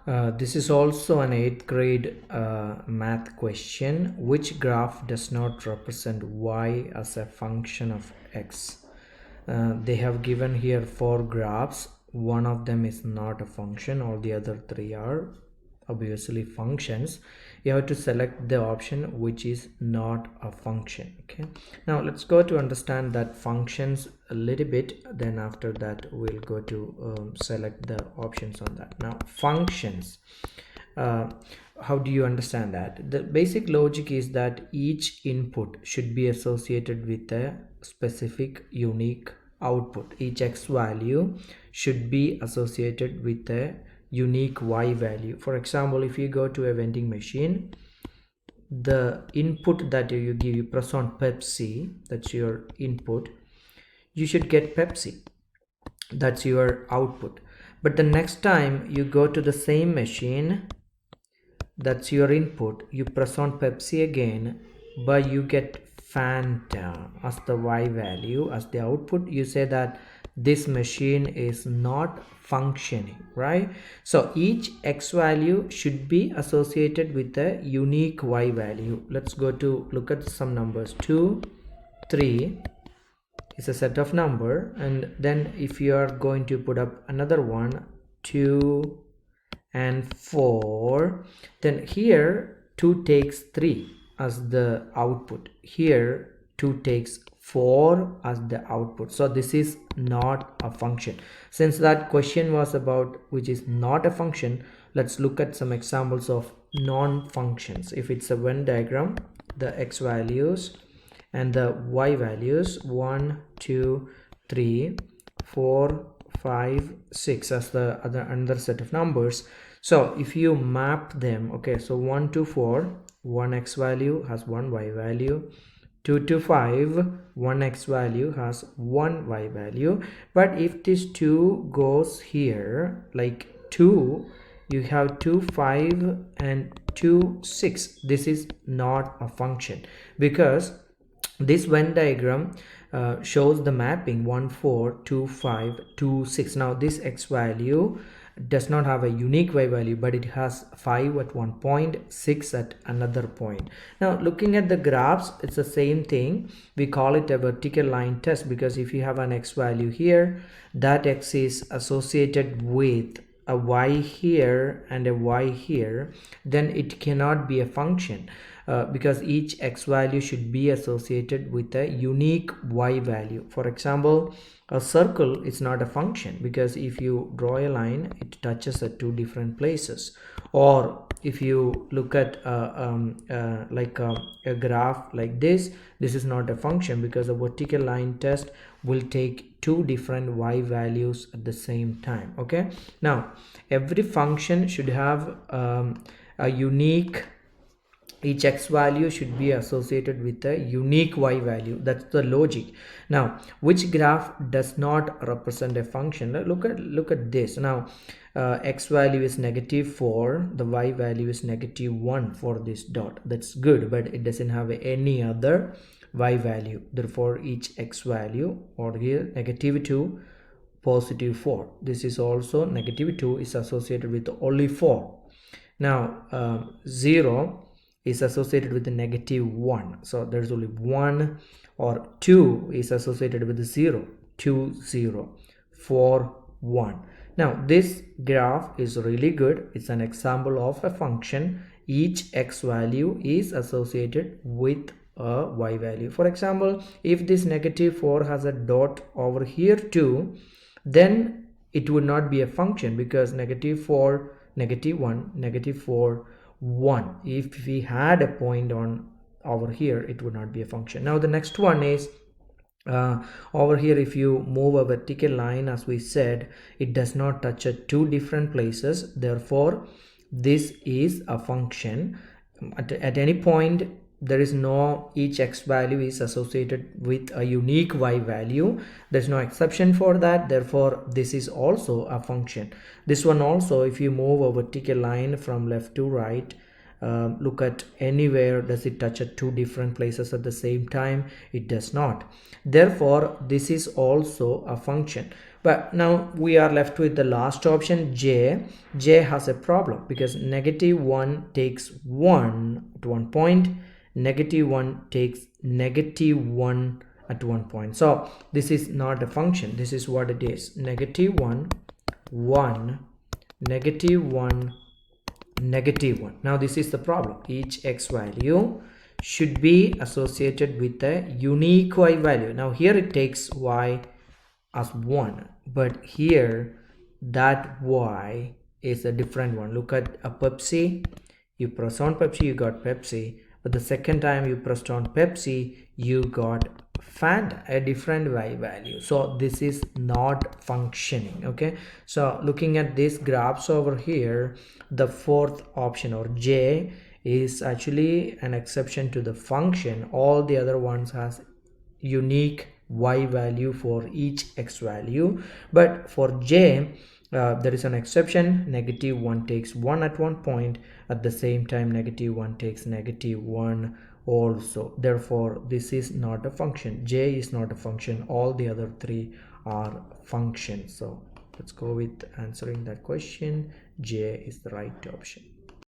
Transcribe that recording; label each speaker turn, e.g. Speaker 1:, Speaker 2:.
Speaker 1: This is also an 8th grade math question. Which graph does not represent y as a function of x? They have given here 4 graphs. One of them is not a function, all the other 3 are obviously functions. You have to select the option which is not a function. Okay, now let's go to understand that functions a little bit, then after that we'll go to select the options on that. Now functions, uh, how do you understand that? The basic logic is that each input should be associated with a specific unique output. Each x value should be associated with a unique y value. For example, if you go to a vending machine, the input that you give, you press on Pepsi, that's your input, you should get Pepsi, that's your output. But the next time you go to the same machine, that's your input, you press on Pepsi again, but you get Fanta as the y value, as the output. You say that this machine is not functioning, right? So each x value should be associated with a unique y value. Let's go to look at some numbers. 2, 3 is a set of number, and then if you are going to put up another one, 2 and 4, then here 2 takes 3 as the output, here 2 takes 4 as the output. So this is not a function. Since that question was about which is not a function, let's look at some examples of non-functions. If it's a Venn diagram, the x values and the y values, 1, 2, 3, 4, 5, 6 as the another set of numbers. So if you map them, okay, so 1 to 4, one x value has one y value. 2 to 5, one x value has one y value. But if this 2 goes here, like 2, you have 2, 5 and 2, 6. This is not a function, because this Venn diagram shows the mapping 1, 4, 2, 5, 2, 6. Now this x value does not have a unique y value, but it has 5 at one point, 6 at another point. Now looking at the graphs, it's the same thing. We call it a vertical line test, because if you have an x value here, that x is associated with a y here and a y here, then it cannot be a function. Because each x value should be associated with a unique y value. For example, a circle is not a function, because if you draw a line, it touches at 2 different places. Or if you look at a graph like this is not a function, because a vertical line test will take 2 different y values at the same time. Okay, now every function should have a unique, each x value should be associated with a unique y value. That's the logic. Now which graph does not represent a function? Look at this. Now x value is -4, the y value is -1 for this dot. That's good, but it doesn't have any other y value. Therefore each x value, or here -2, +4, this is also -2 is associated with only 4. Now 0 is associated with the -1, so there's only 1. Or 2 is associated with the 0, 2, 0, 4, 1. Now this graph is really good. It's an example of a function. Each x value is associated with a y value. For example, if this -4 has a dot over here too, then it would not be a function, because -4, -1, -4, 1. If we had a point on over here, it would not be a function. Now the next one is over here. If you move a vertical line, as we said, it does not touch at 2 different places. Therefore this is a function. At any point, there is no, each x value is associated with a unique y value. There's no exception for that. Therefore this is also a function. This one also, if you move a vertical line from left to right, look at anywhere, does it touch at 2 different places at the same time? It does not. Therefore this is also a function. But now we are left with the last option, j. J has a problem because -1 takes 1 at one point, -1 takes -1 at one point. So this is not a function. This is what it is: -1, 1, -1, -1. Now this is the problem. Each x value should be associated with a unique y value. Now here it takes y as 1, but here that y is a different one. Look at a Pepsi. You press on Pepsi, you got Pepsi, but the second time you pressed on Pepsi, you got Fanta, a different y value. So this is not functioning. Okay, so looking at these graphs over here, the fourth option, or j, is actually an exception to the function. All the other ones has unique y value for each x value, but for j there is an exception. -1 takes 1 at one point, at the same time -1 takes -1 also. Therefore this is not a function. J is not a function. All the other three are functions. So let's go with answering that question. J is the right option.